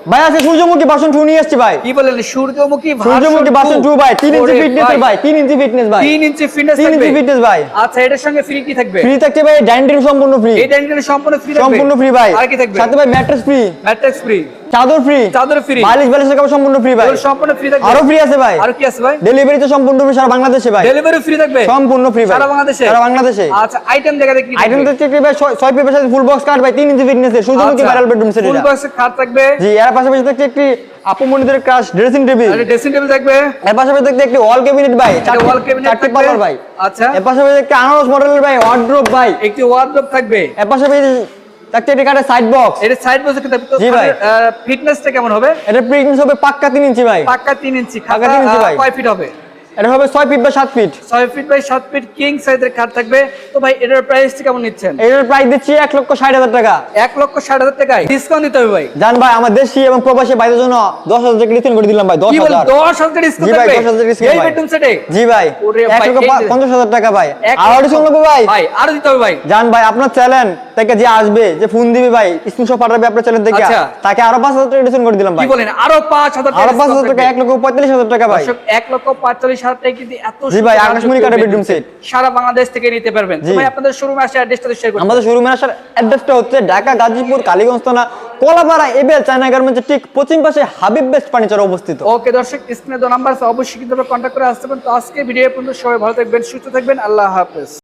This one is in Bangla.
ভাই আছে সূর্যমুখী ভার্সন 2 নিয়ে আসছি ভাই। কি বলেন সূর্যমুখী ভার্সন 2 ভাই 3 ইঞ্চি ফিটনেস ভাই 3 ইঞ্চি ফিটনেস ভাই 3 ইঞ্চি ফিটনেস 3 ইঞ্চি ফিটনেস ভাই। আচ্ছা এটার সঙ্গে ফ্রি কি থাকবে? ফ্রি থাকছে ভাই ডাইনিং সম্পূর্ণ ফ্রি। এই ডাইনিং সম্পূর্ণ ফ্রি থাকবে? সম্পূর্ণ ফ্রি ভাই। আর কি থাকবে? সাথে ভাই ম্যাট্রেস ফ্রি। Mattress free. চাদর ফ্রি। চাদর ফ্রি। বালিশের কভার সম্পূর্ণ ফ্রি ভাই। সম্পূর্ণ ফ্রি থাকবে। আরো ফ্রি আছে ভাই। আর কি আছে ভাই? ডেলিভারি তো সম্পূর্ণ ফ্রি সারা বাংলাদেশে ভাই। ডেলিভারি ফ্রি থাকবে? সম্পূর্ণ ফ্রি ভাই। সারা বাংলাদেশে? সারা বাংলাদেশে। আচ্ছা আইটেম দেখা দেখি। আইটেম তো চেক ভাই 6 পিসের সাথে ফুল বক্স কাট ভাই 3 ইঞ্চি ফিটনেসের সূর্যমুখী ভাইরাল বেডরুম সেট। ফুল বক্সে খাট থাকবে। জি এর পাশাপাশি থাকছে একটি আপু মনিদের ক্রাশ ড্রেসিং টেবিল। আরে ড্রেসিং টেবিল থাকবে। এর পাশাপাশি থাকছে একটি ওয়াল ক্যাবিনেট ভাই। ওয়াল ক্যাবিনেট চারটি পাল্লার ভাই। আচ্ছা এর পাশাপাশি একটি আনারস মডেলের ভাই ওয়ার্ড্রপ ভাই। একটি ওয়ার্ড্রপ থাকবে। এর পাশাপাশি থাকছে একটি কাঠের সাইড বক্স। এর সাইড বক্সে কি থাকবে? জি ভাই। ফিটনেসটা কেমন হবে? এটা প্রিন্স হবে পাক্কা 3 ইঞ্চি ভাই। পাক্কা 3 ইঞ্চি। পাক্কা 3 ইঞ্চি ভাই। কয় ফিট হবে? এটা হবে 6 feet by 7 feet. 6 feet by 7 feet king সাইজের খাট থাকবে। তো ভাই এটার প্রাইসটা কেমন নিচ্ছেন? এটার প্রাইস দিচ্ছি 1,60,000 টাকা। 1,60,000 টাকায় ডিসকাউন্ট দিতে হবে ভাই। জান ভাই আমার দেশি এবং প্রবাসী ভাইদের জন্য 10,000 টাকা ডিসকাউন্ট করে দিলাম ভাই। 10,000 কি বল 10,000 ডিসকাউন্ট জি ভাই থাকবে? 10,000 ডিসকাউন্ট এই ভাই। বেডরুম সেটে? জি ভাই ওরে ভাই, 1,50,000 টাকা ভাই। আর ডিসকাউন্ট নেবো ভাই। ভাই আরো দিতে হবে ভাই। জান ভাই আপনার চ্যানেল থেকে যে আসবে যে ফোন দিবে ভাই স্ক্রিনশট পাঠাবে আপনার চ্যানেল থেকে আচ্ছা। তাকে আরো 5,000 টাকা ডিসকাউন্ট করে দিলাম ভাই। কি বলেন আরো 5,000 টাকা? আরো 5,000 টাকা 1,45,000 টাকা ভাই। 1,45,000 টাকা কিন্তু এত জি ভাই আকাশমণি কাঠের বেডরুম সেট সারা বাংলাদেশ থেকে নিতে পারবেন। তো ভাই আপনাদের শোরুমে আসে অ্যাড্রেসটা শেয়ার করুন। আমাদের শোরুমের আসার অ্যাড্রেসটা হচ্ছে ঢাকা গাজীপুর কালীগঞ্জ থানা কলাপাড়া এবেল চায়না গার্মেন্টসের ঠিক পশ্চিম পাশে হাবিব বেস্ট ফার্নিচার অবস্থিত। ওকে দর্শক স্ক্রিনে দেওয়া নাম্বার আছে অবশ্যই কিন্তু আপনারা কন্টাক্ট করে আসতে পারেন। তো আজকে ভিডিও পর্যন্ত সবাই ভালো থাকবেন সুস্থ থাকবেন আল্লাহ হাফেজ।